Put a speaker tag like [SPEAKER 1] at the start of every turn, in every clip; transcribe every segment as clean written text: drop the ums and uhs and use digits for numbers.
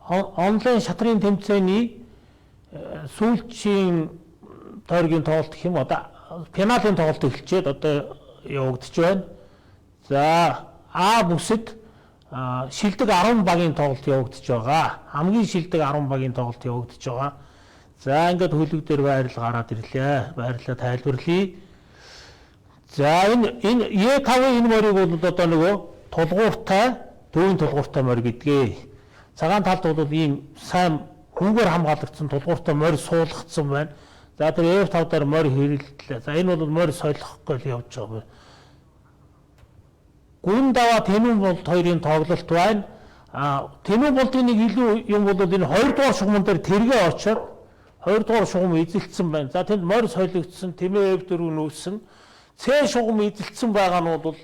[SPEAKER 1] онлайн шатрын тэмцээний сүүлчийн тойргийн тоглолт гэх юм одоо пеналийн тоглолт эхэлчихэд одоо явагдаж байна. За А бүсэд шилдэг 10 багийн тоглолт явагдаж байгаа. Хамгийн шилдэг 10 багийн тоглолт явагдаж байгаа. За ингээд хөлөг дээр байрлал гараад ирлээ. Байрлалаа тайлбарлая. За энэ Е5 энэ морийг бол одоо нөгөө тулгууртай, төвийн тулгууртай морь гэдгээ. Цагаан талд бол ийм сайн хүүгээр хамгаалагдсан тулгууртай морь суулгацсан байна. За тэр Е5 дээр морь хэрэлдлээ. За энэ бол морь солихгүй л явж байгаа байна. Гүн даваа тэнүүн болд хоёрын тоглолт байна. Тэнүүн болдын нэг илүү юм бол энэ 2 дугаар шугамн дээр тэргээ очоод 2 дугаар шугам эзэлсэн байна. За тэнд морь солигдсон, тэмээ F4 нүүсэн. Ц шугам эзэлсэн байгаа нь бол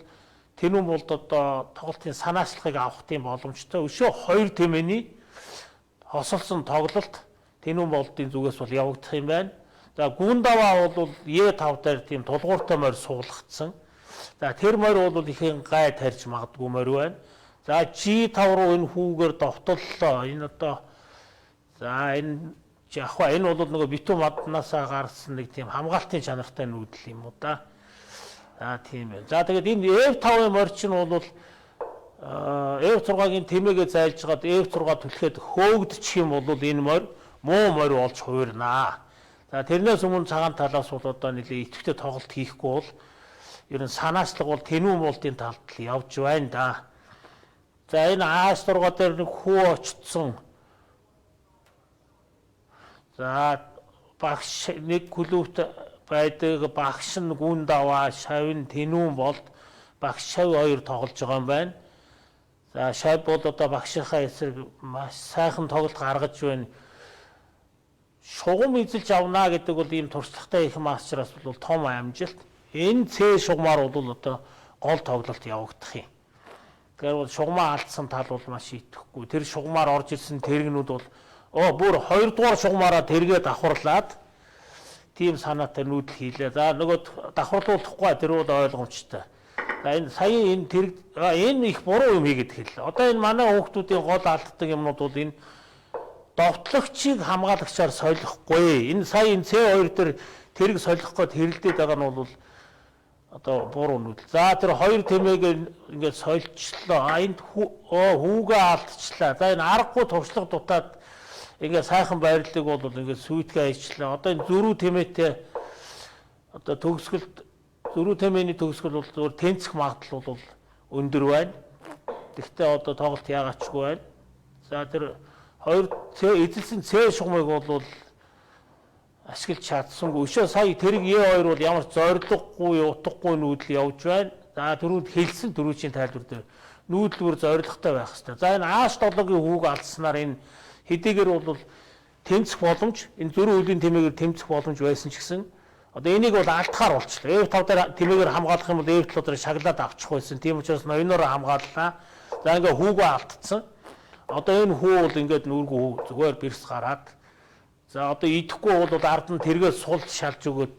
[SPEAKER 1] тэнүүн болд одоо тоглолтын санаачлалыг авах тийм боломжтой. Өшөө 2 тэмээний хосолсон тоглолт тэнүүн болдын зүгээс бол явагдах юм байна. За гүн даваа бол Е5 дээр тийм тулгууртай морь суулгацсан. За тэр морь бол ихэн гай тарьж магадгүй морь байна. За G5 руу энэ хүүгээр довтлоо. Энэ одоо за энэ яхаа энэ бол нөгөө битүү маднаасаа гарсан нэг тийм хамгаалтын чанартай нүүдэл юм уу да. За тийм ээ. За тэгээд энэ F5-ын морь чинь бол F6-гийн тэмээгээ зайлж гаад F6 түлхээд хөөгдчих юм бол энэ морь муу морь болж хувирнаа. За тэрнээс өмнө цагаан талаас бол одоо нэлээ идэвхтэй тоглолт хийхгүй бол ер нь санаачлаг бол тэнүүн болдын талд л явж байна да. За энэ А6 дээр нэг хүү очсон. За багш нэг клубт байдаг багш нь гүн даваа, шавь тэнүүн болд багш шавь хоёр тоглож байгаа юм байна. За шавь бол одоо багшийнхаа эсрэг маш сайхан тоглолт гаргаж байна. Шугам эзэлж авнаа гэдэг бол ийм туршлагатай их мастераас бол том амжилт. Энэ Ц шугамаар бол одоо гол тоглолт явагдах юм. Тэгэхээр бол шугамаа алдсан тал бол маш идэхгүй. Тэр шугамаар орж ирсэн тэрэгнүүд бол бүр 2 дугаар шугамаараа тэргээ давхарлаад тийм санаатай нүүдэл хийлээ. За нөгөө давхарлуулахгүй тэр бол ойлгомжтой. За энэ сая энэ тэрэг энэ их буруу юм хийгээд хэллээ. Одоо энэ манай хүүхдүүдийн гол алддаг юмнууд бол энэ довтлогчийг хамгаалагчаар солихгүй. Энэ сая энэ С2 дээр тэрэг солих гээд хэрэлдээд байгаа нь бол одоо буруу нүүдэл. За тэр 2 тэмээгээ ингээд сольчлоо. Энд хүүгээ алдчихлаа. За энэ аргагүй туршлага дутаад ингээд сайхан байрлалыг бол ингээд сүйтгэе ажиллаа. Одоо энэ зөрүү тэмээтэй одоо төгсгөлд зөрүү тэмээний төгсгөл бол зөвхөн тэнцэх магадлал бол өндөр байна. Гэхдээ одоо тоглолт яагаачгүй байна. За тэр 2 эзэлсэн Ц шугамыг бол ашиглаж чадсангүй. Өшөө сая тэрэг Е2 бол ямар зориггүй, утгагүй нүүдэл явж байна. За түрүүнд хэлсэн түрүүчийн тайлбар дээр нүүдлээр зоригтой байх хэрэгтэй. За энэ А7-гийн хүүг алдснаар энэ хэдийгээр бол тэмцэх боломж, энэ зөрүү үлийн тэмээгээр тэмцэх боломж байсан ч гэсэн одоо энийг бол алдахаар болчихлоо. F5 дээр тэмээгээр хамгаалах юм бол F7 дээр шаглаад авчих байсан. Тийм учраас ноёноор хамгааллаа. За ингээ хүүгээ алдсан. Одоо энэ хүү бол ингээд нүргүү зүгээр бэрс гараад за одоо идэхгүй бол ард нь тэргээс сул шалж өгөөд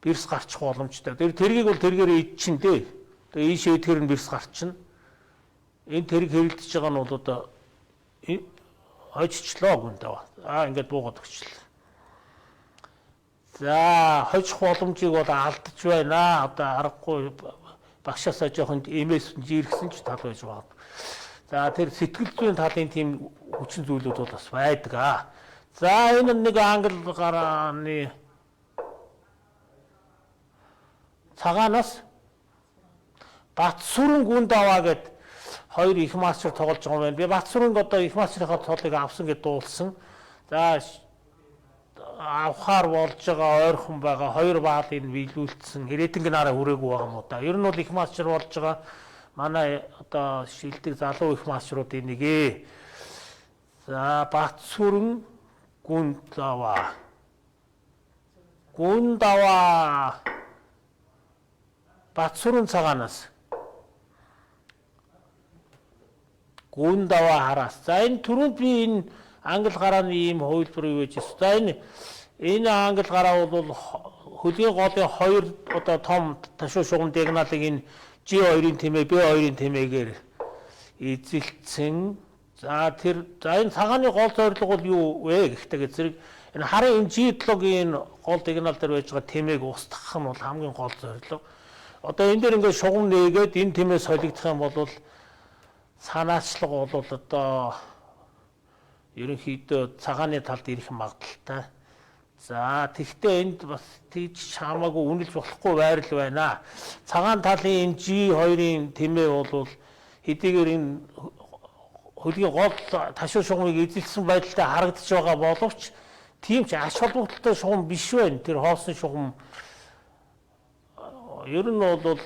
[SPEAKER 1] бэрс гарчих боломжтой. Тэр тэргийг бол тэргээр идчин дээ. Тэгээ ийшээ идэхэр нь бэрс гарчин. Энэ тэрэг хэрэлдэж байгаа нь бол одоо хожчлоо гүн даваа. Ингээд буугаад өгчлээ. За хожих боломжийг бол алдаж байна. Одоо аргагүй багшаасаа жоохон эмээс жиргсэн ч тал байж байгаа. За тэр сэтгэл зүйн талын тийм хүчин зүйлүүд бол бас байдаг. За энэ нэг англи гарааны цагаанаас Батсүрэн гүн даваа гэд 2 их мастер тоглож байгаа юм байна. Би Батсүрэнг одоо их мастерийнхаа цолыг авсан гэж дуулсан. За авахаар болж байгаа ойрхон байгаа 2 баалыг биелүүлсэн. Ирээдүнг нараа хүрээгүй байгаа юм уу та. Ер нь бол их мастер болж байгаа манай одоо шилдэг залуу их мастеруудын нэг ээ. За Батсүрэн гүн даваа. Гүн даваа. Батсүрэн цагаанаас. Гүн даваа хараас. За энэ түрүүнд би энэ англи гарааны ийм хувилбар юу гэж байна. За энэ англи гараа бол хөлийн голын 2 одоо том ташуу шугам диагоналыг энэ G2-ын тэмээ, B2-ын тэмээгээр эзэлсэн За энэ цагааны гол зорилго бол юу вэ гэхдээ зэрэг энэ харын G7-гийн гол сигнал дээр байж байгаа тэмээг устгах нь бол хамгийн гол зорилго. Одоо энэ дээр ингээд шугам нээгээд энэ тэмээ солигдох юм бол санаачлага бол одоо ерөнхийдөө цагааны талд ирэх магадaltaй. За тэгвэл энд бас тийж хамаагүй үнэлж болохгүй байрал байна. Цагаан талын энэ G2-ын тэмээ бол хэдийгээр энэ хөлгийн гол ташуу шугамыг эзэлсэн байдалтай харагдаж байгаа боловч тийм ч аш холбогдолтой шугам биш байна. Тэр хоосон шугам ер нь бол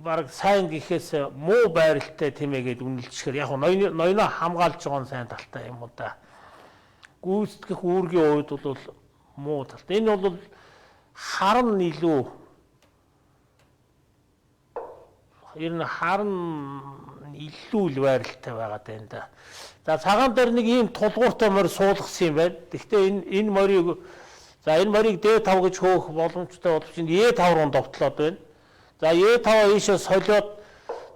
[SPEAKER 1] бараг сайн гэхээс муу байралтай тэмээгээд үнэлчихээр яг ноёно хамгаалж байгаа нь сайн талтай юм уу да. Гүйцэтгэх үүргийн хувьд бол муу талтай. Энэ бол харан илүү ер нь харан илүү л байралтай байгаа даа да. За цагаан дээр нэг ийм тулгууртай морь суулгасан юм байна. Гэхдээ энэ морийг энэ морийг D5 гэж хөөх боломжтой боловч E5 руу довтлоод байна. За E5 ийшээ солиод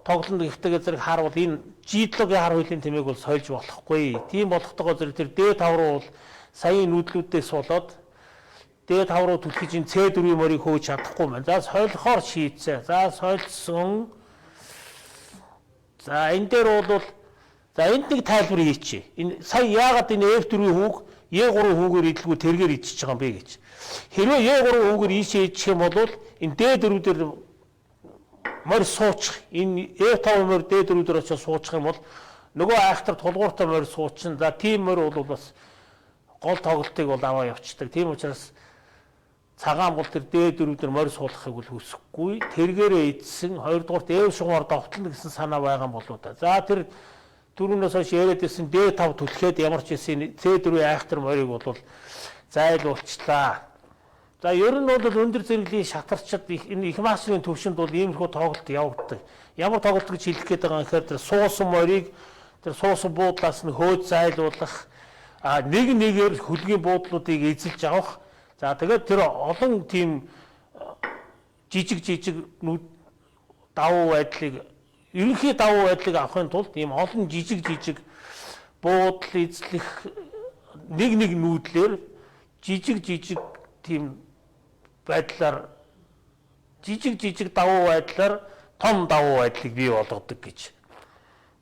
[SPEAKER 1] тоглоно гэхдээ зэрэг хар бол энэ G7-гийн хар хүйлийн тэмээг бол сольж болохгүй. Тийм болохтойгоо зэрэг тэр D5 руу бол саяын нүүдлүүдээ суулаад D5 руу түлхэж энэ C4-ийн морийг хөөж чадахгүй байна. За солихоор шийдсэн. За сольсон. За энэ дээр бол за энд нэг тайлбар хийчихье. Энэ сая яагаад энэ F4-ийн хүүг E3 хүүгээр идэлгүй тэргээр идчихэж байгаа юм бэ гэж. Хэрвээ E3 хүүгээр ийшээ идчих юм бол энэ D4 дээр морь суучих. Энэ E5 морь D4 дээр очиж суучих юм бол нөгөө айхтар тулгууртай морь суучин. За тийм морь бол бас гол тоглолтыг бол аваа явцдаг. Тийм учраас цагаан бол тэр D4 дээр морь суулгахыг бол хүсэхгүй. Тэргээрээ идсэн. Хоёрдугаарт F шугамар довтлно гэсэн санаа байгаа юм болоо да. За тэр түрүүнээс хойш яриад ирсэн D5 түлхээд ямар ч хэсэг C4-ийн айхтар морийг бол зайлуулчлаа. За ер нь бол өндөр зэрэглэлийн шатарчид энэ их мастерын төвшөнд бол иймэрхүү тоглолт явагддаг. Ямар тоглолт гэж хэлэх гээд байгаа юм гэхээр тэр суусан морийг тэр суусан буудлаас нь хөөж зайлуулах нэг нэгээр хөлгийн буудлуудыг эзэлж авах. За тэгээд тэр олон тийм жижиг давуу байдлыг ерөнхий давуу байдлыг авахын тулд ийм олон жижиг буудал эзлэх нэг нүүдлэр жижиг тийм байдлаар жижиг давуу байдлаар том давуу байдлыг бий болгодог гэж.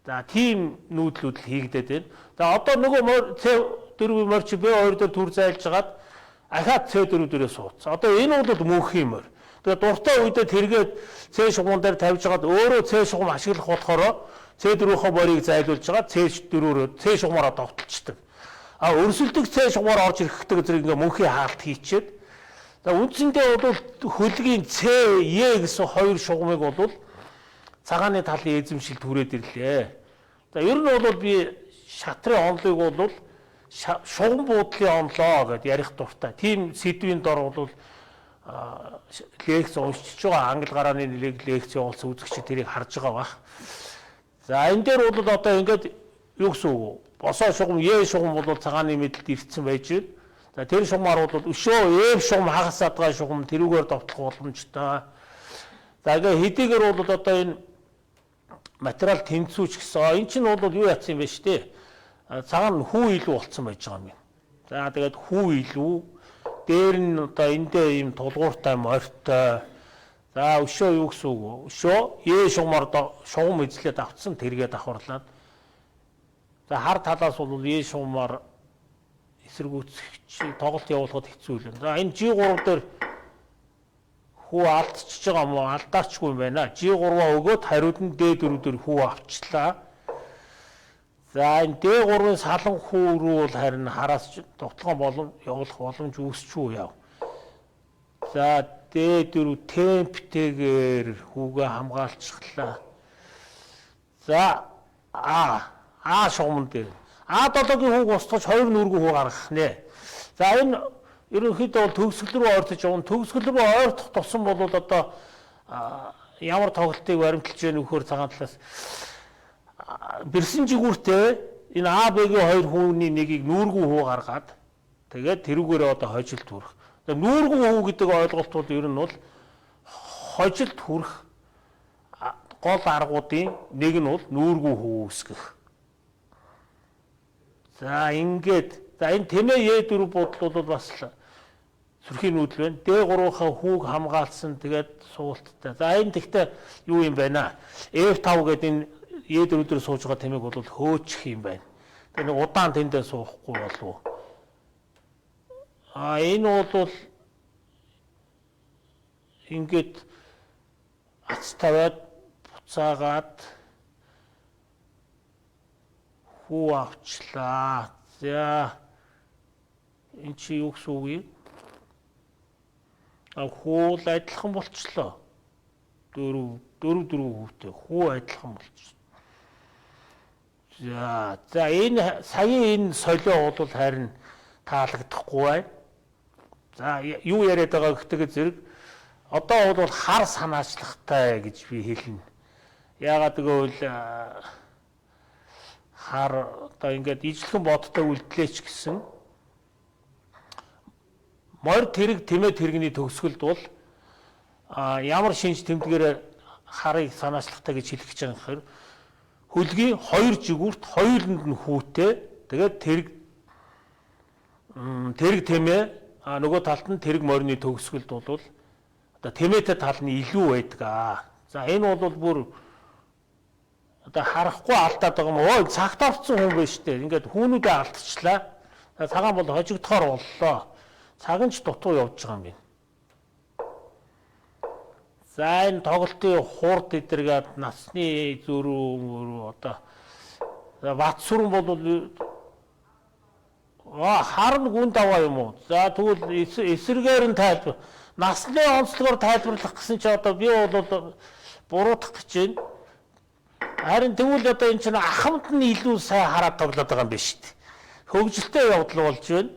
[SPEAKER 1] За тийм нүүдлүүд л хийгдээд байна. За одоо нөгөө C4 морь чи B2 дээр түр зайлж хагаад ахаад C4 дээрээ суудсан. Одоо энэ бол мөнхийн морь. Тэгээд дуртай үедээ тэргээд C шугам дээр тавьж хагаад өөрөө C шугам ашиглах болохоор C4-ийнхөө морийг зайлуулж хагаад C4-өөр C шугамаараа довтолчдөг. Өрсөлдөх C шугамаар орж ирэхтэй зэрэг ингээ мөнхийн хаалт хийчихэд за үндсэндээ бол хөлгийн C, E гэсэн хоёр шугамыг бол цагааны талын эзэмшил түрээд ирлээ. За ер нь бол би шатрын онлыг бол шугам буудлын онлоо гэдээ ярих дуртай. Тим сэдвийн дор бол лекц уншиж байгаа англи гарааны лекц явуулсан үзэгчид тэрийг харж байгаа бах. За энэ дээр бол одоо ингээд юу гэсэн үг босоо шугам Е шугам бол цагааны мэдлэлд ирсэн байж байна. За тэр шугамар бол өшөө F шугам хагасаад байгаа шугам тэрүүгээр довтлох боломжтой. За ингээ хэдийгээр бол одоо энэ материал тэнцүүч гэсэн. Энэ чинь бол юу яцсан юм бэ штэ. Цагаан хүү илүү болцсон байж байгаа юм. За тэгээд хүү илүү дээр нь одоо эндээ ийм тулгууртай морьтой. За өшөө юу гэсэн үг? Өшөө Е шугамар шугам эзлээд авцсан тэргээд давхарлаад. За хар талаас бол Е шугамар эсэргүүцэх тоглолт явуулахад хэцүү юм. За энэ G3 дээр хүү алдчихж байгаа юм уу? Алдаачгүй юм байна. G3-аа өгөөд хариуд нь D4 дээр хүү авчлаа. За энэ D3-ын салан хүү рүү бол харин хараас тоглоом явуулах боломж үүсчихүү яв. За D4 темптэйгээр хүүгээ хамгаалчихлаа. За А шугамн дээр А7-гийн хүүг устгаж 2 нүргүй хүү гаргах нэ. За энэ ерөнхийдөө бол төгсгөл рүү ойртож явна. Төгсгөл рүү ойртох тусам бол одоо ямар тоглолтыг баримталж яах нөхөр цагаан талаас бэрсэн жигүүртэй энэ А Б-гийн хоёр хүүний нэгийг нүүргүй хүү гаргаад тэгээд тэрүүгээрээ одоо хойжилт хүрэх. Тэгээд нүүргүй хүү гэдэг ойлголт бол ер нь бол хойжилт хүрэх гол аргуудын нэг нь бол нүүргүй хүү үүсгэх. За ингээд за энэ тэмээ Е4 бодол бол бас сүрхийн нүүдэл байна. Д3-ийнхаа хүүг хамгаалсан тэгээд суулттай. За энэ тэгтээ юу юм байна? F5 гэдэг энэ Е4 дээр сууж байгаа тэмээг бол хөөчих юм байна. Тэгээд нэг удаан тэндээ суухгүй болов уу? Энэ бол ингээд ац тавиад буцаагаад хүү авчлаа. За энэ чи юу гэсэн үг юм? Хүү л адилхан болчлоо. 4 хүүтэй хүү адилхан болчихсон. За энэ саяын энэ солио бол харин таалагдахгүй байна. За юу яриад байгаа гэхдээ зэрэг одоо бол хар санаачлагтай гэж би хэлнэ. Яагаад гэвэл хар одоо ингээд ижлэхэн бодтой үлдлээч гэсэн морь тэрэг тэмээ тэрэгний төгсгөлд бол ямар шинж тэмдгээр харыг санаачлагтай гэж хэлэх гэж байгаа юм хэрэг хөлгийн 2 жигүүрт хоёуланд нь хүүтэй тэгээд тэрэг тэмээ нөгөө талд нь тэрэг морины төгсгөлд бол одоо тэмээтэй тал нь илүү байдаг. За энэ бол бүр одоо харахгүй алдаад байгаа юм. Ой цагт авцсан хүн байна шүү дээ. Ингээд хүүнүүдээ алдчихлаа. Цагаан бол хожигдохоор боллоо. Цаг нь ч дутуу явж байгаа юм байна. За энэ тоглолтын хурд эдэргээд насны зөрүү одоо бат сүрэн бол харна гүн даваа юм уу? За тэгвэл эсэргээр нь тайлбар. Насны онцлогоор тайлбарлах гэсэн чи одоо би бол буруутгах гэж байна. Харин тэгвэл одоо энэ чинь ахмад нь илүү сайн хараад тоглоод байгаа юм биш үү? Хөгжилтэй явдал болж байна.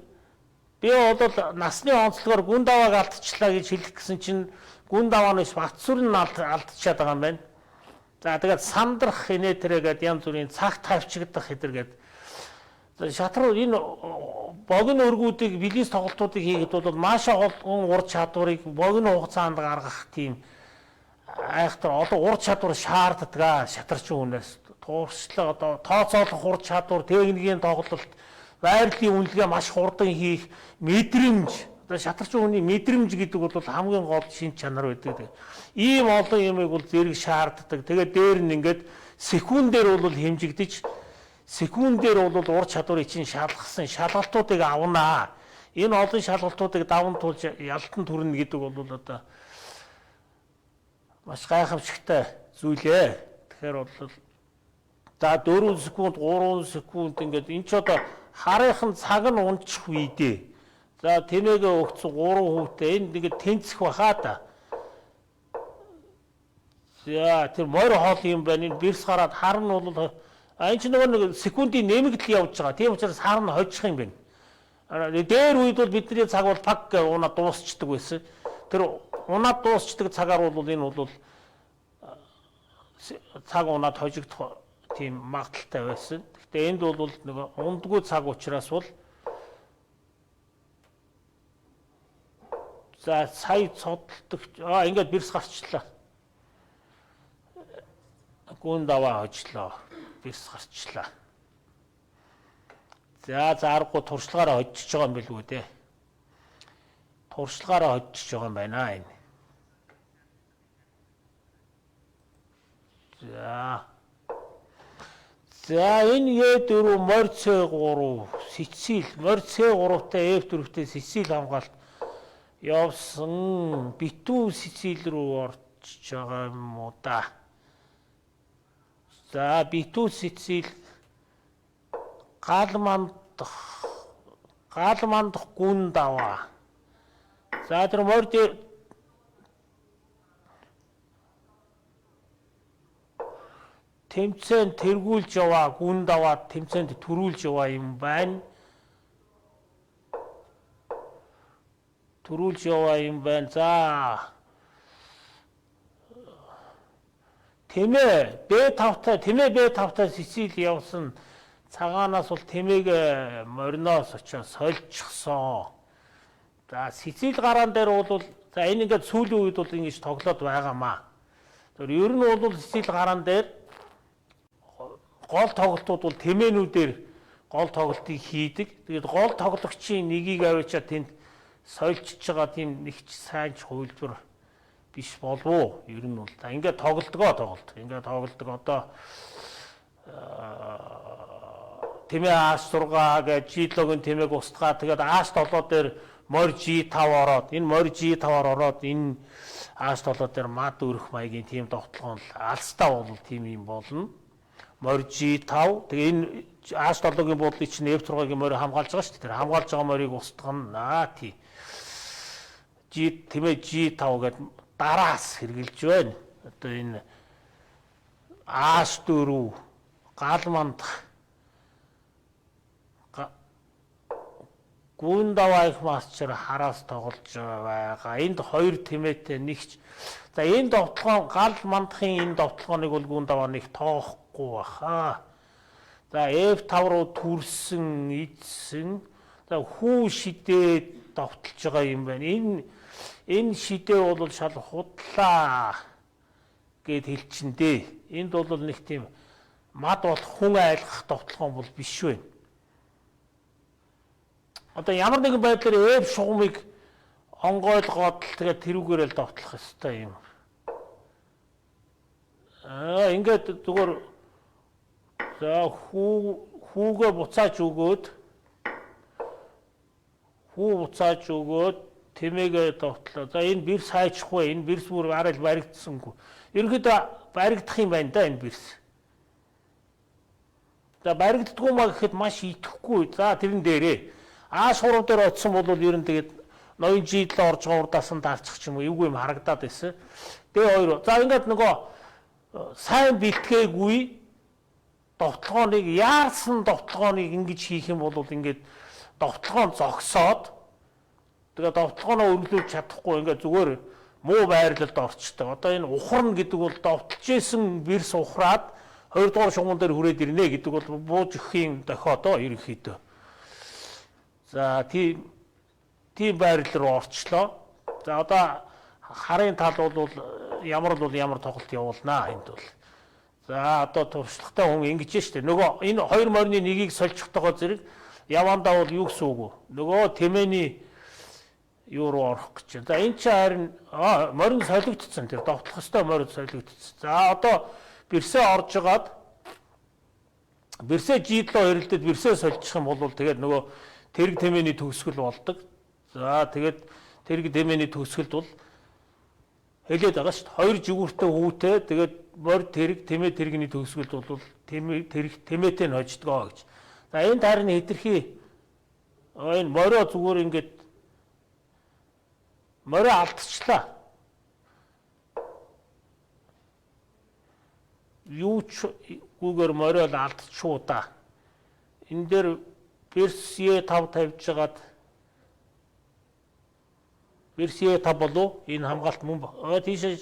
[SPEAKER 1] Би бол насны онцлогоор гүн давааг алдчихлаа гэж хэлэх гэсэн чинь гүн даваанаас батсүр нь алдчихад байгаа юм байна. За тэгээд сандрах инээтэрэгээд янз бүрийн цаг тавьчигдах хэдэргээд шатрын энэ богино өргүүдийг билис тоглолтуудыг хийхэд бол маш олон ур чадварыг богино хугацаанд гаргах тийм айхтар олон ур чадвар шаарддаг шатарчин хүнээс тууршлага одоо тооцоолох ур чадвар техникийн тоглолт байрлалын үнэлгээ маш хурдан хийх мэдрэмж одоо шатарчин хүний мэдрэмж гэдэг бол хамгийн гол шин чанар байдаг. Ийм олон юмыг бол зэрэг шаарддаг. Тэгээд дээр нь ингээд секундээр бол хэмжигдэж секундээр бол ур чадварыг чинь шалгасан шалгалтуудыг авнаа. Энэ олон шалгалтуудыг даван туулж ялтан төрнө гэдэг бол одоо маш гайхамшигтай зүйл ээ. Тэгэхээр бол за 4 секунд, 3 секунд ингээд энэ ч одоо харынхан цаг нь унчих үедээ. За тэмээгээ өгцөн 3 хүүтэй энэ ингээд тэнцэх бахаа да. За тэр морь хоол юм байна. Энэ бэрс гараад хар нь бол энэ ч нэг секундын нэмэгдэл явж байгаа. Тийм учраас хар нь хожих юм байна. Дээр үед бол бидний цаг бол пак унаад дуусчдаг байсан. Тэр унаад дуусчдаг цагаар бол энэ бол цаг унаад хожигдох тийм магадaltaй байсан. Гэхдээ энд бол нэг ундгүй цаг учраас бол за сая цодтолдог ингээд бэрс гарчлаа. Гүн даваа хожлоо. Бэрс гарчлаа. За аргагүй туршлагаараа хожиж байгаа юм билгүй дээ. Туршлагаараа хожиж байгаа юм байна энэ. За энэ Е4 морь С3 сэцэл морь С3-тай F4-тэй сэцэл хамгаалт явсан битүү сэцэл рүү орчиж байгаа юм уу да. За битүү сэцэл гал мандах гүн даваа. За тэр морь тэмцээнд тэргүүлж яваа гүн даваа тэмцээнд төрүүлж яваа юм байна. Төрүүлж яваа юм байна. За тэмээ Б5-тай сэцэл явсан цагаанаас бол тэмээг мориноос очиж сольчихсон. За сэцэл гараан дээр бол за энэ ингээд сүүлийн үед бол ингэж тоглоод байгаамаа. Тэр ер нь бол сэцэл гараан дээр гол тоглолтууд бол тэмээнүүдээр гол тоглолтыг хийдэг. Тэгээд гол тоглогчийн нэгийг аваачаад тэнд сольчж байгаа тийм нэг ч сайн ч хувилбар биш болов уу? Ер нь бол та ингээд тоглолт. Ингээд тоглолдог одоо тэмээ А6 гэж G-логийн тэмээг устгаа. Тэгээд А7 дээр морь G5 ороод энэ морь G5-аар ороод энэ А7 дээр мад өрөх маягийн тийм тоглоом алстаа бол тийм юм болно. Морь G5 тэгээ энэ А7-гийн буудлыг чинь F6-гийн морийг хамгаалж байгаа шүү дээ. Тэр хамгаалж байгаа морийг устгана. Тий. Тэмээ G5 гэдэг дараас хэрглэж байна. Одоо энэ А4 гал мандах гүн даваа их мастер хараас тоглож байгаа. Энд хоёр тэмээтэй нэгч. За энэ довтлогоо гал мандахын энэ довтлогооныг бол гүн даваа нэг тоохгүй баха. За F5 руу түрсэн, идсэн. За хүү шидээ довтлж байгаа юм байна. Энэ шидээ бол шал худлаа гэд хэлчихэндээ. Энд бол нэг тийм мад бол хүн айлгах довтлогоо бол биш вэ. Одоо ямар нэгэн байдлаар F шугамыг онгойлгоод тэгээд тэрүүгээр л довтлох ёстой юм. Ингээд зүгээр за хүүгээ буцааж өгөөд тэмээгээ довтлоо. За энэ бирс хайчихгүй. Энэ бирс бүр арай л баригдсангүй. Ерөнхийдөө баригдах юм байна да энэ бирс. За баригддаггүй маа гэхэд маш идэхгүй. За тэрэн дээрээ А3 дээр очсон бол ер нь тэгээд ноён G7 орж байгаа урдаас нь дарчих ч юм уу эвгүй юм харагдаад байсан. Тэгээ хоёр. За ингээд нөгөө сайн бэлтгээгүй довтлогооныг яарсан довтлогооныг ингэж хийх юм бол ингээд довтлогоон зогсоод тэгээ довтлогооноо өргөлүүлж чадахгүй ингээд зүгээр муу байрлалд орчтой. Одоо энэ ухарна гэдэг бол довтлж исэн бирс ухраад 2 дугаар шугамн дээр хүрээд ирнэ гэдэг бол бууж өгөхийн дохиодоо ерөнхийдөө. За тийм байрлал руу орчлоо. За одоо харын тал бол ямар тоглолт явуулнаа энд бол. За одоо туршлагатай хүн ингэж штэ. Нөгөө энэ хоёр морины нэгийг сольчихтойгоо зэрэг явандаа бол юу гэсэн үг вэ? Нөгөө тэмээний юу руу орох гэж. За энэ чинь харин морин солигдсон тэр довтлох ёстой морин солигдсон. За одоо бирсээ орж агаад бирсээ G7 хэрэлдээд бирсээ сольчих юм бол тэгээд нөгөө тэрэг тэмээний төгсгөл болдог. За тэгээд тэрэг тэмээний төгсгөлд бол хэлээд байгаа шүү дээ. Хоёр жигүүртэй хүүтэй тэгээд морь тэрэг тэрэгний төгсгөлд бол тэмээтэй нь хождгоо гэж. За энэ таарны хэтэрхий энэ морио зүгээр ингээд морио алдчихлаа. Юу ч гүүгээр морио алдчихуу да. Энэ дээр Версие 5 тавьж жагаад версие 5 болов энэ хамгаалт мөн тийшээ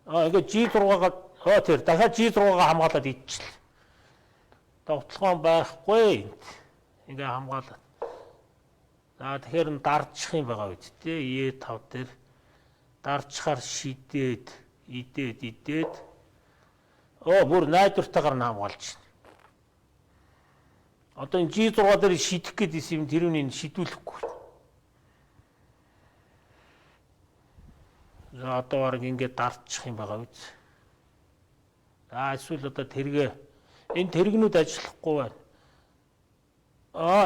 [SPEAKER 1] ингээд G6-гаа тэр дахиад G6-гаа хамгаалаад идчихлээ. Довтлогоон байхгүй ингээ хамгаалаад. За тэгэхээр нь дардчих юм байгаа үед тий E5 дээр дардчихаар шидээд идээд бүр найдвартайгаар нь хамгаалж. Одоо энэ G6 дээр шидэх гэсэн юм тэрүүнийг шидүүлэхгүй. За одоо баг ингээд дардчих юм байгаа биз. За эсвэл одоо энэ тэрэгнүүд ажиллахгүй байна.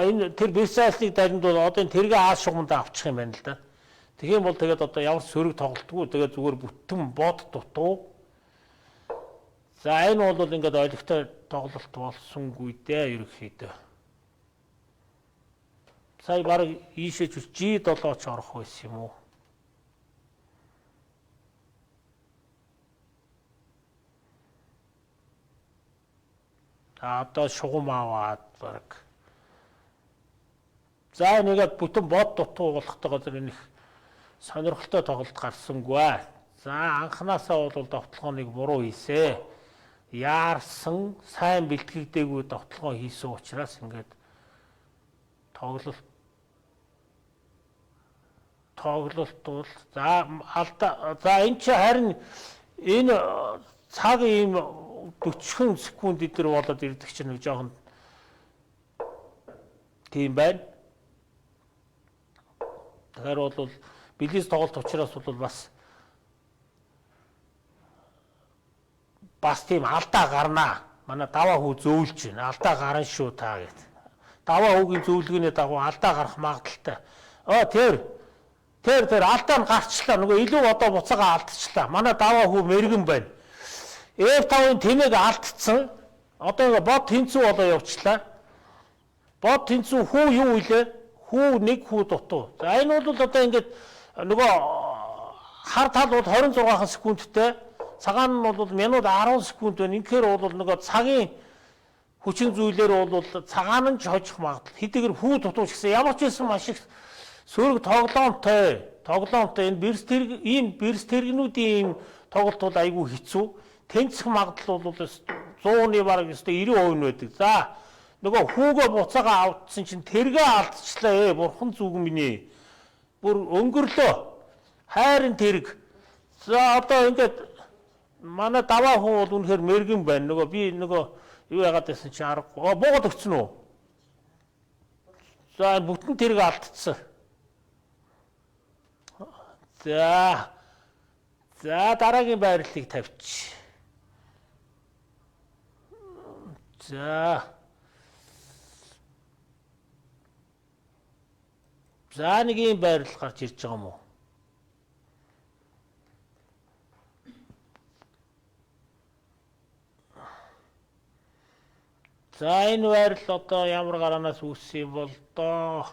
[SPEAKER 1] Энэ тэр бисааслыг даринд бол одоо энэ тэргээ ааш шугамдаа авчих юм байна л да. Тэгэх юм бол тэгээд одоо ямар сөрөг тоглолтгүй тэгээд зүгээр бүтэн бод дутуу. За энэ бол ингээд ойлгохтой тоглолт болсонгүй дээ ерөнхийдөө. Сая баг ийшээ G7 ч орох байсан юм уу? Одоо шугам аваад баг. За нэгээд бүтэн бод дутуу болохтойгоо зэрэг нэг сонирхолтой тоглолт гарсангүй. За анханасаа бол довтлогооныг буруу хийсэ. Яарсан сайн бэлтгэгдээгүй довтлогоо хийсэн учраас ингээд тоглолт бол за энэ чи харин энэ цаг ийм 40 секунд идэр болоод ирдэг чинь нэг жоохон Тийм байна. Тэгэхээр бол билис тоглолт учраас бол бас тийм алдаа гарнаа. Манай даваа хүү зөөлж байна. Алдаа гарна шүү та гэд. Даваа хүүгийн зөвлөгөөний дагуу алдаа гарах магадaltaй. Тэр алдаа нь гарчлаа. Нөгөө илүү одоо буцаага алдчихлаа. Манай даваа хүү мэрэгэн байна. F5-ын тэмээг алдсан. Одоо ингээ бод тэнцүү болоо явчлаа. Бод тэнцүү хүү юу илээ? Хүү нэг хүү дутуу. За энэ бол одоо ингээд нөгөө хар тал бол 26 секундтэй. Цагаан нь бол минут 10 секунд байна. Инхээр бол нөгөө цагийн хүчин зүйлээр бол цагаан нь ч хожих магадлал. Хэдийгээр хүү дутууч гэсэн ямар ч байсан маш их сөрөг тоглоомтой энэ бэрс тэргнүүдийн тоглолт бол айгүй хэцүү. Тэнцэх магадлал бол 100-ны бараг 90% байдаг. За нөгөө хүүгээ буцаага авдсан чинь тэргээ алдчихлаа бурхан зүг минь. Бүр өнгөрлөө. Хайрын тэрэг. За одоо ингээд манай даваа хүн бол үнэхээр мэрэгэн байна. Нөгөө би юу яагаад гэсэн чи аргагүй. Буугаад өгцөн үү? За бүтэн тэрэг алдчихсан. За дараагийн байрлалыг тавьчих. За нэг юм байрлал гарч ирж байгаа юм уу? За энэ байрлал одоо ямар гараанаас үүссэн юм бол доо.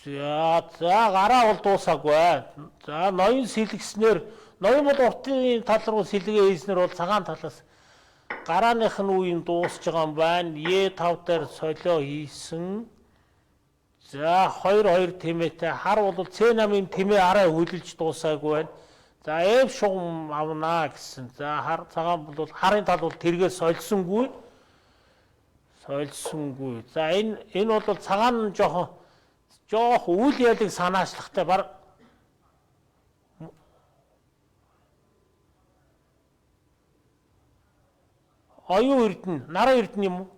[SPEAKER 1] За гараа бол дуусаагүй. За ноён сэлгэснээр ноён бол уртын тал руу сэлгээ хийснээр бол цагаан талаас гарааных нь үеийн дуусж байгаа юм байна. Е5 дээр солио хийсэн. За 2 тэмээтэй хар бол C8-ын тэмээ арай хөлөлж дуусаагүй байна. За F шугам авнаа гэсэн. За хар цагаан бол харын тал бол тэргээ сольсонгүй. За энэ бол цагаан нь жоох үйл явдлыг санаачлагтай баг оюун эрдэнэ, наран эрдэнэ юм уу?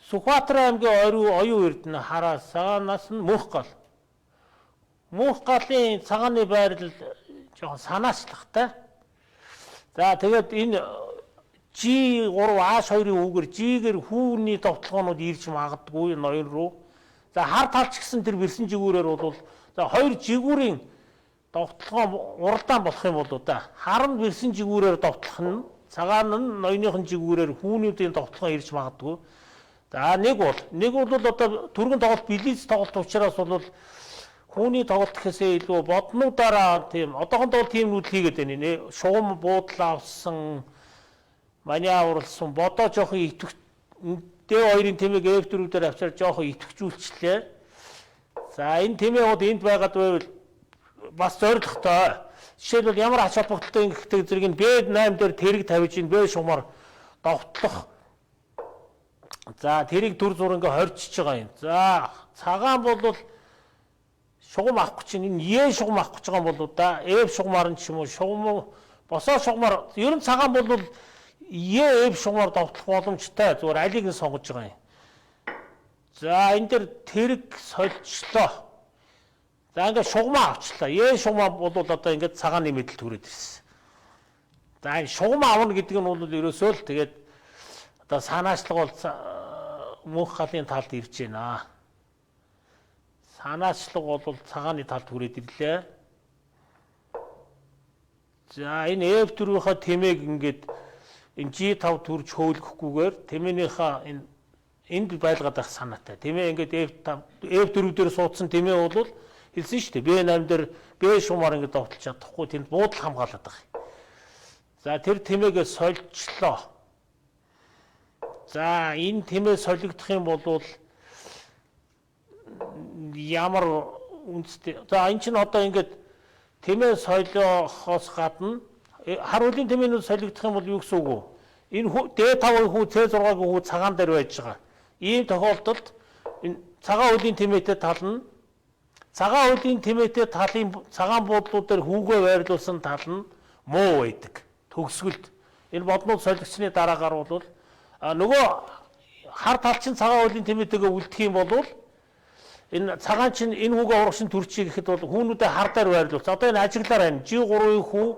[SPEAKER 1] Сүхбаатар аймгийн оюун эрдэнэ хараа цагаанаас нь мөнх гал. Мөнх галын цагааны байрлал жоохон санаачлагтай. За тэгээд энэ G3 H2-ын үгээр G-гэр хүүний довтлогоонууд ирж магадгүй ноён руу. За хар талч гэсэн тэр бэрсэн жигүүрээр бол за 2 жигүүрийн довтлогоо уралдаан болох юм бол хар нь бэрсэн жигүүрээр довтлох нь цагаан нь ноёныхын жигүүрээр хүүнүүдийн довтлогоо ирж магадгүй. За нэг бол одоо түргэн тоглолт билиз тоглолт учраас бол хүүний тоглолт гэхээсээ илүү боднуудаараа тийм одоохондоо тиймнүүд хийгээд байна нэ. Шугам буудлаа авсан маний авралсан бодоо жоохон итгэх D2-ын тэмээг F4 дээр авчаар жоохон итгэжүүлчлээ. За энэ тэмээгүүд энд байгаад байвал бас зоригтой. Жишээлбэл ямар ач холбогдолтой ингэхтэй зэрэг нь B8 дээр тэрэг тавьж ин B шугамар довтлох. За тэрийг төр зураг хорчиж байгаа юм. За цагаан бол шугам авахгүй чинь энэ Е шугам авахгүй байгаа юм болоо да. F шугамар нь ч юм уу шугам босоо шугамар ер нь цагаан бол Е F шугамар довтлох боломжтой. Зүгээр алийг нь сонгож байгаа юм. За энэ дэр тэрэг сольчлоо. За ингээд шугамаа авчлаа. Е шугамаа бол одоо ингээд цагааны мэдэлд хүрээд ирсэн. За энэ шугамаа авна гэдэг нь бол ерөөсөө л тэгээд одоо санаачлага бол мөнх галын талд ирж байна. Санаачлага бол цагааны талд хүрээд ирлээ. За энэ F4-ийнхаа тэмээг ингээд энэ G5 төрж хөөлгөхгүйгээр тэмээнийхээ энд байлгаад байх санаатай. Тэмээ ингээд F4 дээр суудсан тэмээ бол хэлсэн шүү дээ. B8 дээр B шумаар ингээд довтолж чадахгүй тэнд буудал хамгаалаад байгаа. За тэр тэмээгээ сольчлоо. За энэ тэмээ солигдох юм бол ямар үнэтэй. За энэ чинь одоо ингээд тэмээ солиохоос гадна хар үлийн тэмээнүүд солигдох юм бол юу гэсэн үг вэ? Энэ D5-ын хүү C6-гийн хүү цагаан дээр байж байгаа. Ийм тохиолдолд энэ цагаан үлийн тэмээтэй тал нь Цагаан хуулийн тэмээтэй талын цагаан буудлууд дээр хүүгээ байрлуулсан тал нь муу байдаг. Төгсгөлд энэ боднууд солигчны дараагаар бол нөгөө хар тал чинь цагаан хуулийн тэмээтэйгээ үлдэх юм бол энэ цагаан чинь энэ хүүгээ урагшин төрчих гэхэд бол хүүнүүдээ хар дээр байрлуулсан. Одоо энэ ажиглаар байна. G3-ийн хүү,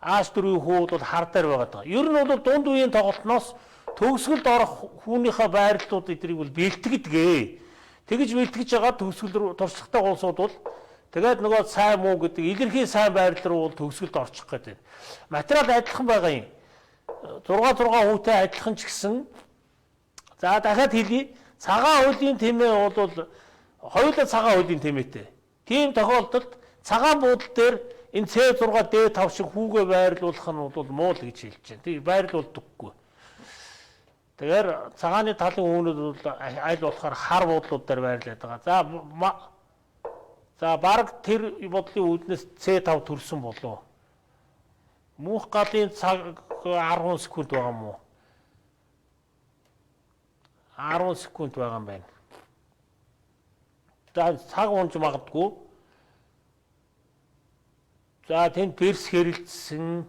[SPEAKER 1] H4-ийн хүү бол хар дээр байгаа. Ер нь бол дунд үеийн тоглолтноос төгсгөлд орох хүүнийхээ байрлалууд эдрийг бол бэлтгэдэг. Тэгэж бэлтгэж байгаа төгсгөл рүү туршлагатай гуулсууд бол тэгээд нөгөө сайн муу гэдэг илэрхий сайн байрлал руу бол төгсгөлд орчих гэдэг. Материал адилхан байгаа юм. 6 хүүтэй адилхан ч гэсэн за дахиад хэлье. Цагаан хуулийн тэмээ бол хоёулаа цагаан хуулийн тэмээтэй. Тийм тохиолдолд цагаан буудлын дээр энэ C6 D5 шиг хүүгээ байрлуулах нь бол муу л гэж хэлж байна. Тийм байрлуулдаггүй. Тэгэхээр цагааны талын хүүнүүд бол аль болохоор хар буудлууд дээр байрлаад байгаа. За бараг тэр бодлын үүднээс C5 төрсөн болов. Мөнх галын цаг 10 секунд байгаа мó. 10 секунд байгаа юм байна. За цаг унж магадгүй. За тэнд перс хэрэлдсэн.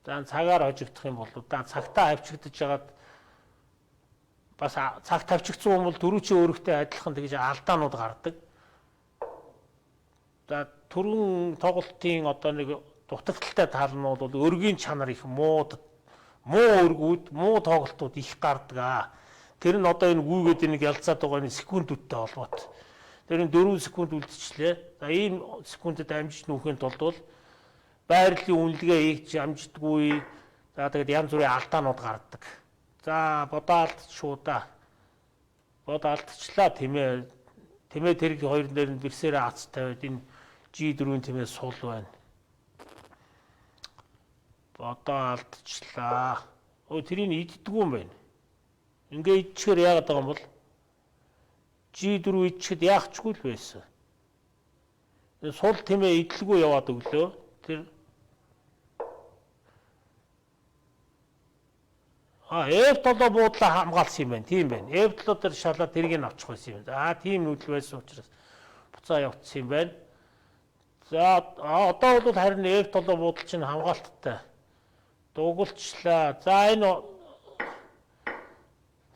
[SPEAKER 1] За цагаар хожигдох юм бол цагтаа авчигдж хагаад бас цаг тавьчихсан юм бол дөрөвчийн өөрөгтэй адилхан тэгж алдаанууд гардаг. За түрүүн тоглолтын одоо нэг дутагдaltaй тал нь бол өргийн чанар их муу өргүүд, муу тоглолтууд их гардаг. Тэр нь одоо энэ гүйгээд нэг ялцаад байгаа нэг секундүүдтэй холбоотой. Тэр нь 4 секунд үлдчихлээ. За ийм секундэд амжиж нүүхийн тулд бол байрлалын үнэлгээ хийж амждаггүй. За тэгээд янз бүрийн алдаанууд гардаг. За бодоо алдчихлаа тэмээ тэрэг хоёр дээр нь бэрсээрээ ац тавиад энэ G4-ийн тэмээ сул байна. Бодоо алдчихлаа. Тэрийг иддэггүй юм байна. Ингээ идчихээр яагаад байгаа юм бол G4 идчихэд яахчгүй л байсан. Сул тэмээ идэлгүй яваад өглөө. Тэр F7 буудлаа хамгаалсан юм байна. Тийм байна. F7 дээр шалаад тэргийг авчих байсан юм. За тийм нүүдэл байсан учраас буцаа явуулсан юм байна. За одоо бол харин F7 буудал чинь хамгаалттай. Дугуулчлаа.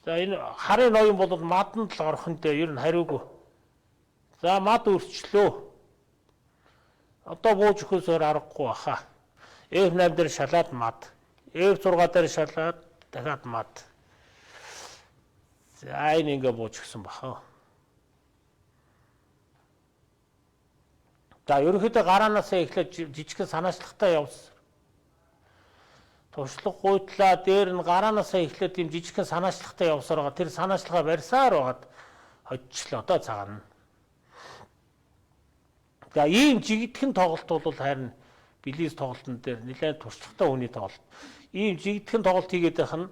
[SPEAKER 1] За энэ харын ноён бол маданд л орох нь дээ. Ер нь хариугүй. За мад өрчлөө. Одоо бууж өгөхөөсөөр аргагүй баха. F8 дээр шалаад мад. F6 дээр шалаад дахиад мад. За энэ ингээ бууж өгсөн баха. За ерөнхийдөө гараанаасаа эхлээд жижигхэн санаачлагтай явсан. Туршлага гуйтлаа дээр нь гараанаасаа эхлээд ийм жижигхэн санаачлагтай явсаар байгаа. Тэр санаачлагаа барьсаар байгаад хоцчлоо одоо цагаана. За ийм жигдхэн тоглолт бол харин билис тоглолтын дээр нэлээд туршлагатай хүний тоглолт. Ийм жигдхэн тоглолт хийгээд байх нь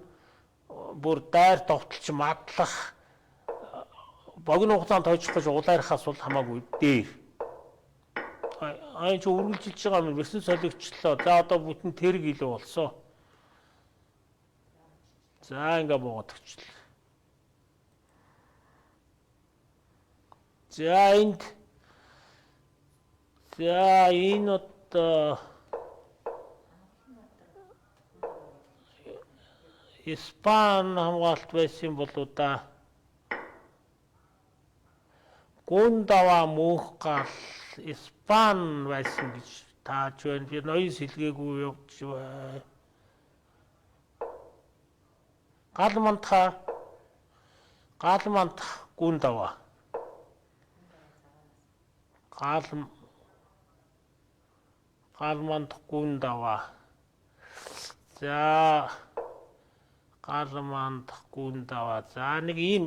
[SPEAKER 1] бүр дайр довтолч мадлах богино хугацаанд хожих гэж улайрахаас бол хамаагүй дээр. Айн ч үргэлжилж байгаа юм бэрсэн солигчлоо. За одоо бүтэн тэрэг илүү болсон. За ингээ буугаад өгчлээ. За энэ одоо Испани хамгаалт байсан болоо да. Гундава мөнх гал Испани байсан гэж тааж байна. Би ноён сэлгээгүй явж байна. Галмантах гундава. Галмантах гундава. За галмантах гундава. За нэг ийм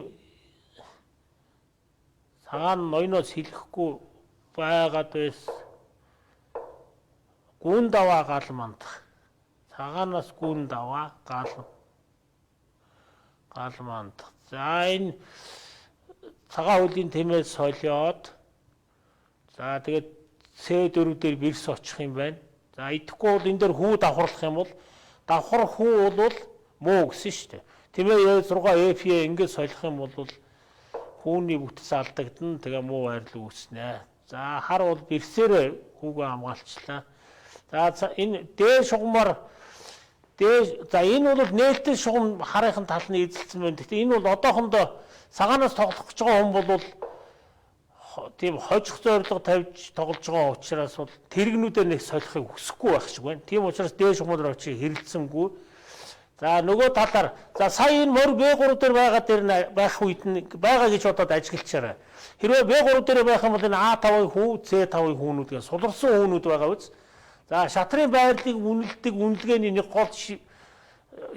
[SPEAKER 1] цагаан ноёноос хэлэхгүй байгаад байсан. Гундава галмантах. Цагаанаас гундава галмантах. За энэ цагаан хуулийн тэмээс солиод за тэгээд C4 дээр бэрс очих юм байна. За идэхгүй бол энэ дээр хүү давхарлах юм бол давхар хүү бол муу гэсэн шүү дээ. Тэмээ 6 F ингээд солих юм бол Хүүний бүтц алдагдана. Тэгээ муу байрлал үүснэ. За хар бол бэрсээр хүүгээ хамгаалчлаа. За энэ дээд шугамар за энэ бол нээлттэй шугам харынхын талны эзэлсэн байна. Гэхдээ энэ бол одоохондоо цагаанаас тоглох гэж байгаа хүн бол тийм хожих зорилго тавьж тоглож байгаа учраас бол тэрэгнүүдээр нэг солихыг хүсэхгүй байх шиг байна. Тийм учраас дээд шугамар очиж хэрэлцсэнгүй. За нөгөө талаар за сая энэ морь B3 дээр байгаа дээр байх үед нь байгаа гэж бодоод ажиглачаарай. Хэрвээ B3 дээр байх юм бол энэ A5-ын хүү, C5-ын хүүнүүд гэх суларсан хүүнүүд байгаа үз. За шатрын байрлалыг үнэлдэг үнэлгээний нэг гол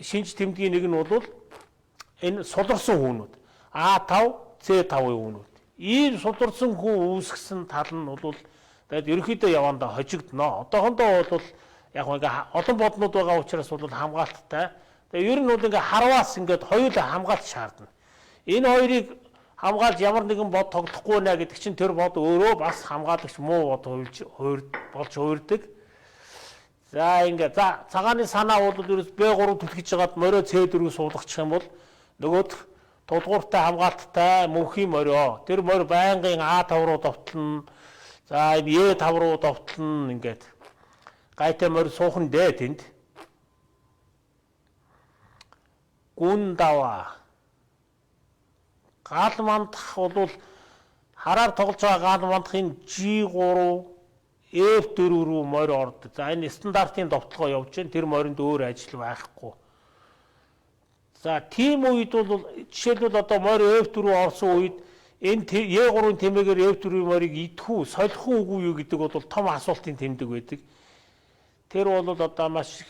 [SPEAKER 1] шинж тэмдгийн нэг нь бол энэ суларсан хүүнүүд. A5, C5-ын хүүнүүд. Ийм суларсан хүү үүсгэсэн тал нь бол тэгээд ерөнхийдөө явандаа хожигдно. Одоохондоо бол яг ингээ олон боднууд байгаа учраас бол хамгаалттай. Тэгээ ер нь бол ингээ харваас ингээд хоёулаа хамгаалт шаардна. Энэ хоёрыг хамгаалж ямар нэгэн бод тоглохгүй нэ гэдэг чинь тэр бод өөрөө бас хамгаалагч муу бод болж хуурдаг. За ингээ за цагааны санаа бол ерөөс B3 түлхэж жагаад морио C4-ийг суулгачих юм бол нөгөөх тулгууртай хамгаалттай мөнхийн морио. Тэр морио байнгын A5 руу довтлно. За E5 руу довтлно ингээд гайтай морио суухан дээ тэнд. Гүн даваа. Гал мандах бол хараар тоглож байгаа гал мандахын G3 F4 рүү морь ордог. За энэ стандартын довтлогоо явж байна. Тэр моринд өөр ажил байхгүй. За тийм үед бол жишээлбэл одоо морь F4 рүү орсон үед энэ E3-ын тэмээгээр F4-ийн морийг идэх үү, солих үгүй юу гэдэг бол том асуултын тэмдэг байдаг. Тэр бол одоо маш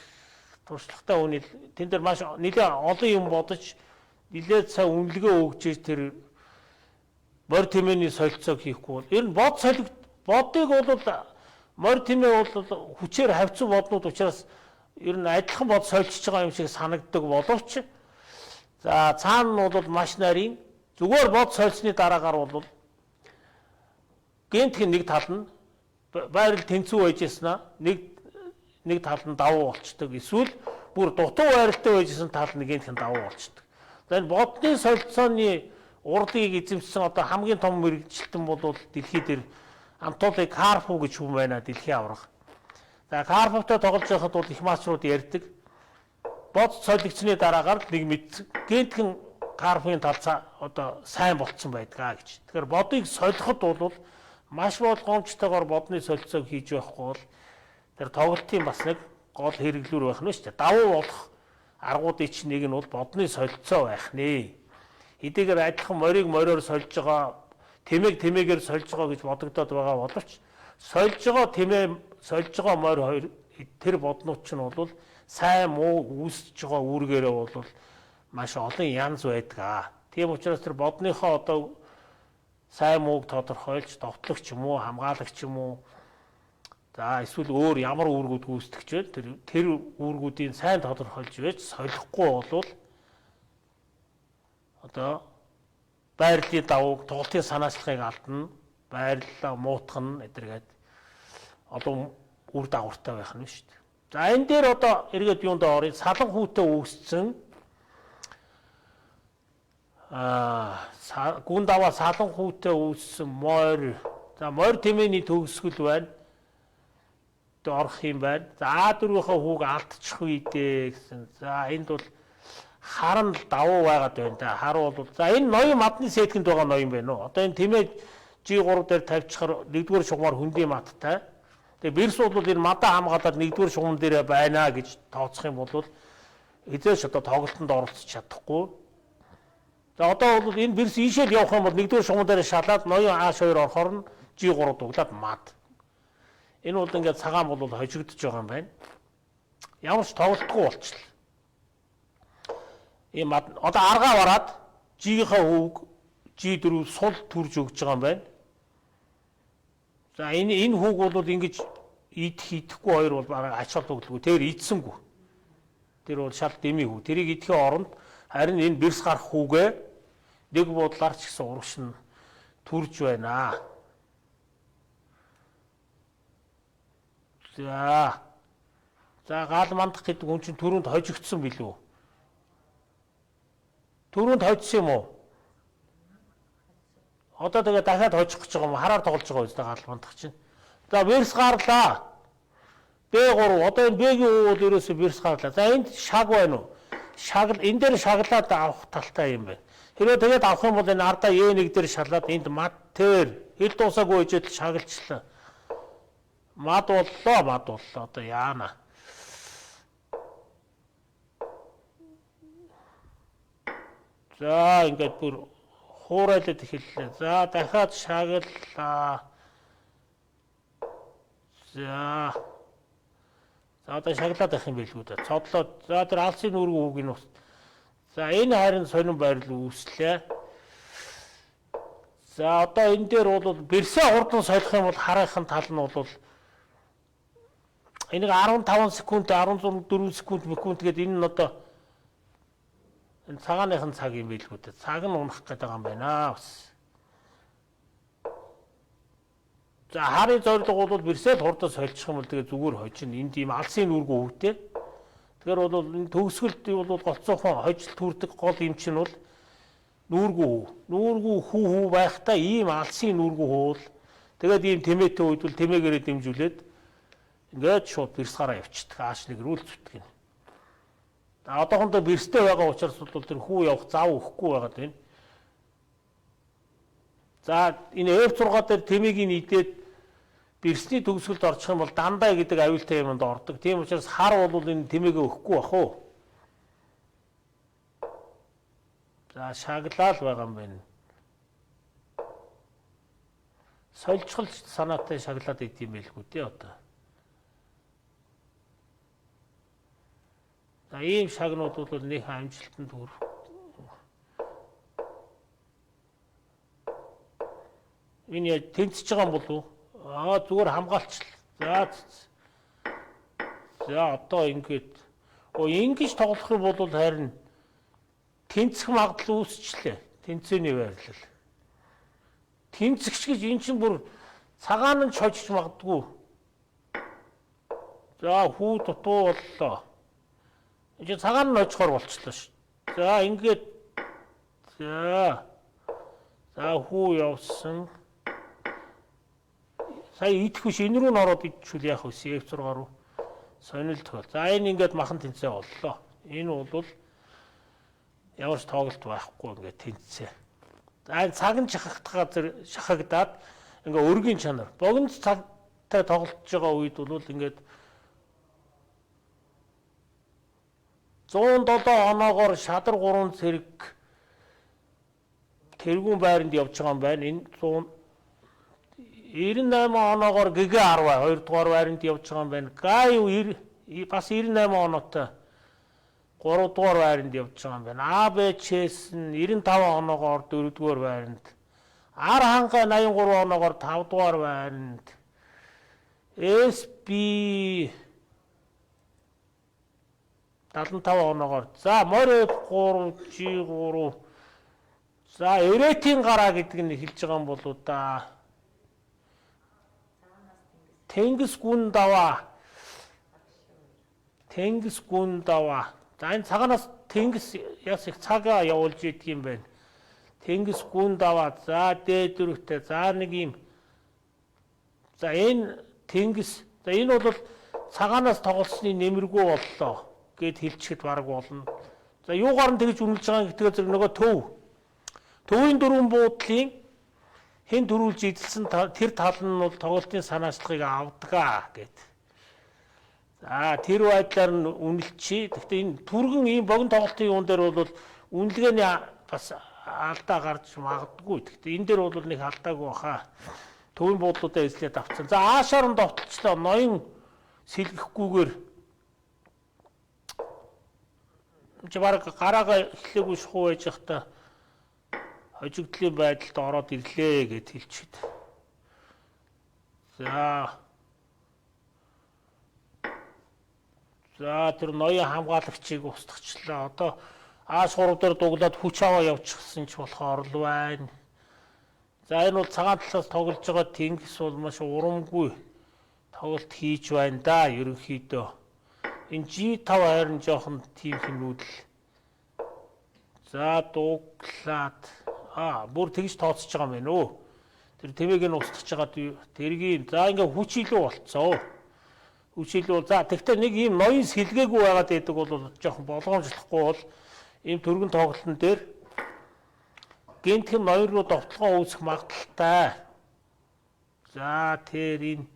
[SPEAKER 1] туршлагатай хүний тэн дээр маш нэлээд олон юм бодож нэлээд сайн үнэлгээ өгч тэр морь тэмээний солилцоог хийхгүй бол ер нь бодыг бол морь тэмээ бол хүчээр хавцсан боднууд учраас ер нь адилхан бод солилцож байгаа юм шиг санагддаг боловч за цаана нь бол маш нарийн зүгээр бод солилцсны дараагаар бол гентхэн нэг тал нь байрал тэнцүү байжсна нэг тал нь давуу болчдөг. Эсвэл бүр дутуу байралтай байжсэн тал нь гентхэн давуу болчдөг. За энэ бодны солилцооны урдыг эзэмшсэн одоо хамгийн том мэрэгчлэн бол дэлхий дээр Антолыг Карпов гэж хүн байна дэлхийн аварга. За Карповтой тоглож байхад бол их мастерууд ярьдаг. Бод солигдсны дараагаар нэг гентхэн Карповын талцаа одоо сайн болцсон байдгаа гэж. Тэгэхээр бодыг солиход бол маш болгоомжтойгоор бодны солилцоог хийж байхгүй бол тэр тоглолтын бас нэг гол хэрэглүүр байх нь шүү дээ. Давуу болох аргуудын чинь нэг нь бол бодны солилцоо байх нэ. Хэдийгээр адилхан морийг мориор сольж байгаа тэмээгээр сольж байгаа гэж бодогдоод байгаа боловч сольж байгаа морь хоёр тэр боднууд чинь бол сайн муу үүсэж байгаа үүргээрээ бол маш олон янз байдаг. Тийм учраас тэр бодныхоо одоо сайн мууг тодорхойлж довтлогч юм уу хамгаалагч юм уу за эсвэл өөр ямар үүргүүд гүйцэтгэж вэ тэр үүргүүдийн сайн тодорхойлж байж солихгүй болвол одоо байрлалын давууг тоглолтын санаачлалыг алдна байрлалаа муутгах эдэргээд одоо үр дагавартай байх нь шүү дээ. За энэ дээр одоо эргээд юунд орё салан хүүтэй үүссэн гүн даваа салан хүүтэй үүссэн морь за морь тэмээний төгсгөл байна. Орох юм байна. За А4-ийнхаа хүүг алдчих үедээ гэсэн. За энд бол харан давуу байгаад байна да. Харуу бол за энэ ноён мадны сеткэнд байгаа ноён байна уу? Одоо энэ тэмээ G3 дээр тавьчихаар нэгдүгээр шугамар хөндийн маттай. Тэгээ бэрс бол энэ мадаа хамгаалаад нэгдүгээр шугам дээр байна гэж тооцох юм бол эзээш одоо тоглолтод оролцож чадахгүй. За одоо бол энэ бэрс ийшээ явах юм бол нэгдүгээр шугам дээр шалаад ноён А2 орохоор нь G3 дуглаад мад. Энэ бол ингээд цагаан бол хожигдож байгаа юм байна. Ямар ч тоглолтгүй болчихлоо. Ийм одоо аргаа бараад G-ийнхаа хүүг G4 сул төрж өгч байгаа юм байна. За энэ хүүг бол ингэж идэхгүй хоёр бол бараг ач холбогдолгүй. Тэр идсэнгүй. Тэр бол шал дэмий хүү. Тэрийг идэхийн оронд харин энэ бэрс гарах хүүгээ нэг буудлаар ч гэсэн урагш нь төрж байна. За гал мандах гэдэг хүн чинь түрүүнд хожигдсон билүү? Түрүүнд хожсон юм уу? Одоо тэгээ дахиад хожих гэж байгаа юм. Хараар тоглож байгаа үстэй галбандах чинь. За верс гарлаа. B3 одоо энэ B-ийн уу бол ерөөсөө верс гарлаа. За энд шаг байна уу? Шагл энэ дээр шаглаад авах талтай юм байна. Хэрвээ тэгээд авах юм бол энэ ардаа E1 дээр шалаад энд мастер хил дуусаагүй ижил шагалчлаа. Мад боллоо. Одоо яана. За ингээд бүр хуурайлаад эхэллээ. За дахиад шаглаа. За одоо шаглаад байх юм билгүй дээ. Цодлоод за тэр алсын нүрэг үг нь ус. За энэ харин сонин байрлал үүслээ. За одоо энэ дээр бол бэрсээ хурдан солих юм бол хараахан тал нь бол энийг 15 секунд 14 секунд гэдэг энэ нь одоо энэ цагааныхын цаг юм билгүй дээ. Цаг нь унах гэдэг юм байна бас. За харийн зорилго бол бэрсэл хурдан сольчих юм бол тэгээ зүгээр хожин энд ийм алсын нүргүү хөвтэй. Тэгэхээр бол энэ төгсгөлт бол голцоохон хожил түрдэг гол юм чинь бол нүргүү хүү байхдаа ийм алсын нүргүү хуул. Тэгээд ийм тэмээтэй үед бол тэмээгээрээ дэмжүүлээд ингээд шууд бэрс гараа явчихдаг. Ааш нэг рүүл зүтгэн. Одоохондоо бэрстэй байгаа учраас бол тэр хүү явах зав өгөхгүй байгаад байна. За энэ F6 дээр тэмээгийн идээд бэрсний төгсгөлд орчих юм бол дандаа гэдэг аюултай юмд ордог. Тийм учраас хар бол энэ тэмээгээ өгөхгүй бах уу. За шаглал байгаа юм байна. Сольчгол санаатай шаглаад идэм байлгүй дээ одоо. За ийм шагнууд бол нэг амжилтанд хүрэх. Энэ яа тэнцэж байгаа юм болов уу? Зүгээр хамгаалчлаа. За одоо ингээд ингэж тоглох юм бол харин тэнцэх магадлал үүсчлээ. Тэмцээний байрлал. Тэнцэгч гэж эн чинь бүр цагаан нь чожж магадгүй. За хүү дутуу боллоо. Энд цагаан нь очихоор болчихлоо ш. За ингээд за хүү явсан. Сая идэх биш энэ рүү н ороод идчихвэл яах вэ? F6 руу сонирхол тохиол. За энэ ингээд махан тэнцээ боллоо. Энэ бол ямар ч тоглолт байхгүй ингээд тэнцээ. За энэ цаг нь шахагдаад ингээд өргийн чанар. Богино цагтай тоглож байгаа үед бол ингээд 107 оноогоор шадар 3 цэрэг тэргүүн байранд явж байгаа юм байна. Энэ 98 оноогоор ГГ 10 2 дугаар байранд явж байгаа юм байна. Гай бас 98 оноотой 3 дугаар байранд явж байгаа юм байна. АБЧС нь 95 оноогоор 4 дугаар байранд. Ар ханга 83 оноогоор 5 дугаар байранд. СБ 75 оноогоор. За морь 3 G3. За эретийн гараа гэдэг нь эхэлж байгаа юм болоо да. Тэнгис гүн даваа. За энэ цагаанаас тэнгис яс их цагаа явуулж идэг юм байна. Тэнгис гүн даваа. За D4-тэй. За нэг юм. За энэ тэнгис. За энэ бол цагаанаас тоглосны нэмэргүй боллоо гэд хэлчихэд баг болно. За юугаар нь тэгж үнэлж байгаа гэдгээ зэрэг нөгөө төвийн дөрвөн буудлын хэн төрүүлж эзэлсэн тэр тал нь бол тоглолтын санаачлагыг авдгаа гэд. За тэр байдлаар нь үнэлчихье. Гэхдээ энэ түргэн ийм богино тоглолтын юун дээр бол үнэлгээний бас алдаа гарч магадгүй. Гэхдээ энэ дээр бол нэг алдаагүй баха. Төвийн буудлуудаа эзлээд авцсан. За аашаар нь довтлцлоо. Ноён сэлгэхгүйгээр чи баг гараага эхлээгүй шухуу байж захта хожигдлын байдалд ороод ирлээ гэд хэлчихэд. За тэр ноён хамгаалагчийг устгачлаа. Одоо А3 дээр дуглаад хүч аваа явчихсан ч болохоор л байна. За энэ бол цагаан талаас тоглож байгаа тэнгис бол маш урамгүй тоглолт хийж байна да ерөнхийдөө. Энэ G5 харин жоохон тийм хэмнүүдэл. За дуглаад бүр тэгж тооцож байгаа юм байна өө. Тэр тэмээг нь устгаж байгаа тэргийн за ингээ хүч илүү болцсон. Хүч илүү за тэгтээ нэг ийм ноён сэлгээгүй байгаад байдаг бол жоохон болгоомжлохгүй бол ийм түргэн тоглолтын дээр гинтхэн ноён руу довтлогоо үүсэх магадaltaй. За тэр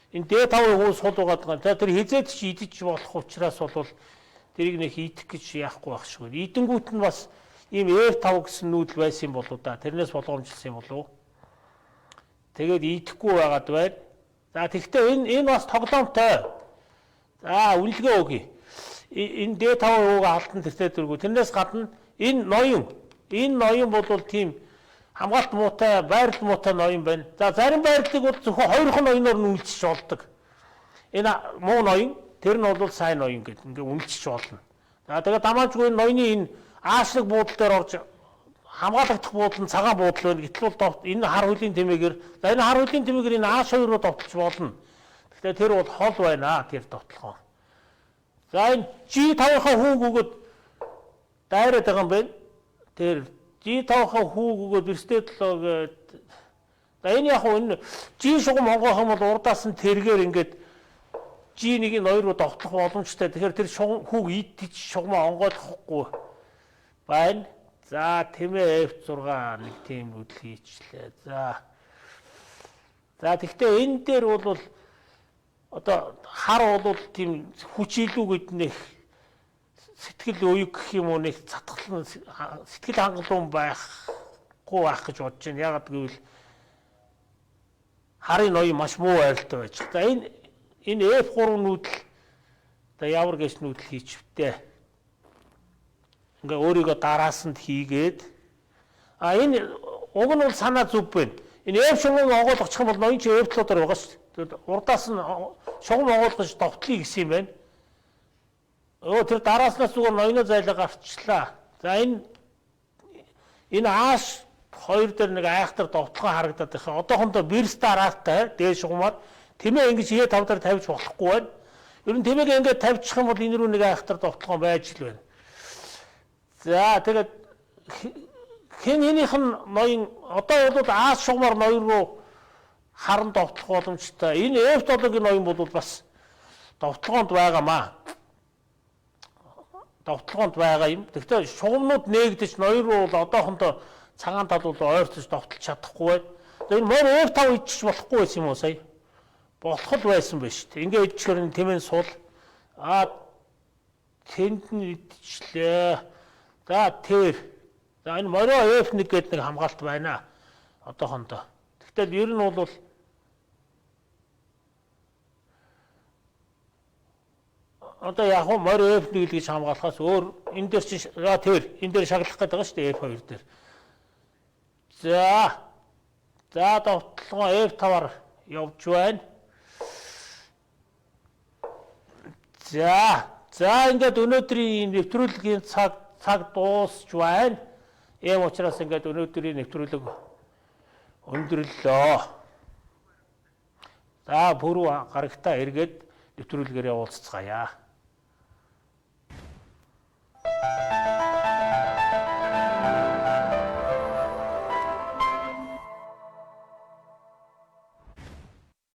[SPEAKER 1] энэ D5-ын хүү сул байгаа. За тэр хизээд ч идэж болох учраас бол тэрийг нэг идэх гэж яахгүй байх шиг байна. Идэнгүүт нь бас ийм F5 гэсэн нүүдэл байсан юм болоо да. Тэрнээс болгоомжлсон юм болов. Тэгээд идэхгүй байгаад байна. За тэгтээ энэ бас тоглоомтой. За үнэлгээ өгье. Энэ D5 хууг алдсан тэртээ дэргүү. Тэрнээс гадна энэ ноён бол тийм хамгаалт муутай, байрал муутай ноён байна. За зарим байрлалыг бол зөвхөн хоёрхан ноёноор нь үйлчилж болдог. Энэ муу ноён, тэр нь бол сайн ноён гэдэг ингээ үйлчилж болно. За тэгээд дамаажгүй ноёны энэ аашлаг буудал дээр орж хамгаалагдах буудал нь цагаан буудал байна. Гэтэл бол энэ хар хөлийн тэмээгээр за энэ хар хөлийн тэмээгээр энэ ааш хоёр руу довтлож болно. Гэхдээ тэр бол хол байна тэр довтлогоо. За энэ G5-ийнхаа хүүг өгöd дайраад байгаа юм байна. Тэр G5-ийнхаа хүүг өгöd верстэтлөө гээд за энэ яг энэ G шугам онгойх юм бол урдаас нь тэргээр ингээд G1-ийн 2 руу довтлох боломжтой. Тэгэхээр тэр хүүг идэж шугамаа онгойлохгүй байна. За тэмээ F6 нэг тийм үдл хийчлээ. За тэгтээ энэ дээр бол одоо хар бол тийм хүч илүү гэднэх сэтгэл уяг гэх юм уу нэг цатгалан сэтгэл хангалуун байхгүй байх гэж бодож байна. Ягаад гэвэл харын ноён маш муу байралтай байж. За энэ F3 нүүдэл одоо ямар гэж нүүдэл хийчихвээ. Ингээ өөрийгөө дараасанд хийгээд энэ уг нь бол санаа зүв байна. Энэ F шугам онгойлгочих юм бол ноён чи F толгоор байгаа шүү дээ. Тэгээд урдаас нь шугам онгойлгож довтлыг гэсэн юм байна. Тэр дарааснаас зүгээр ноёноо зайлаа гарчлаа. За энэ ааш хоёр дээр нэг айхтар довтлогоо харагдаад байна. Одоохондоо бир стараатай дээд шугамаар тэмээ ингэж E5 дээр тавьж болохгүй байна. Ер нь тэмээг ингэж тавьчих юм бол энэ рүү нэг айхтар довтлогоо байж л байна. За тэгээд хэн энийх нь ноён одоо бол ааш шугамар ноён руу харан довтлох боломжтой. Энэ F7-гийн ноён бол бас довтлогоонд байгаамаа. Довтлогоонд байгаа юм. Гэхдээ шугамнууд нээгдэж ноён руу бол одоохондоо цагаан тал бол ойртож довтлож чадахгүй байна. Энэ мөр F5 идчих болохгүй байсан юм уу сая? Болох л байсан байж шүү дээ. Ингээ идчихээр тэмээн сул. Тэнд нь идчихлээ. За тэр. За энэ морио F1 гэдэг нэг хамгаалт байна. Одоохондоо. Тэгтэл ер нь бол одоо яг хөө морио F1 гэж хамгаалахаас өөр энэ дээр чи тэр энэ дээр шаглах гэдэг байгаа шүү дээ F2 дээр. За довтлогоо F5-аар явж байна. За ингээд өнөөдрийн нэвтрүүлгийн цаг дуусч байна. Ийм учраас ингээд өнөөдрийн нэвтрүүлэг өндөрлөө. За бүрүү гарагтаа эргээд нэвтрүүлгээрээ уулзцгаая.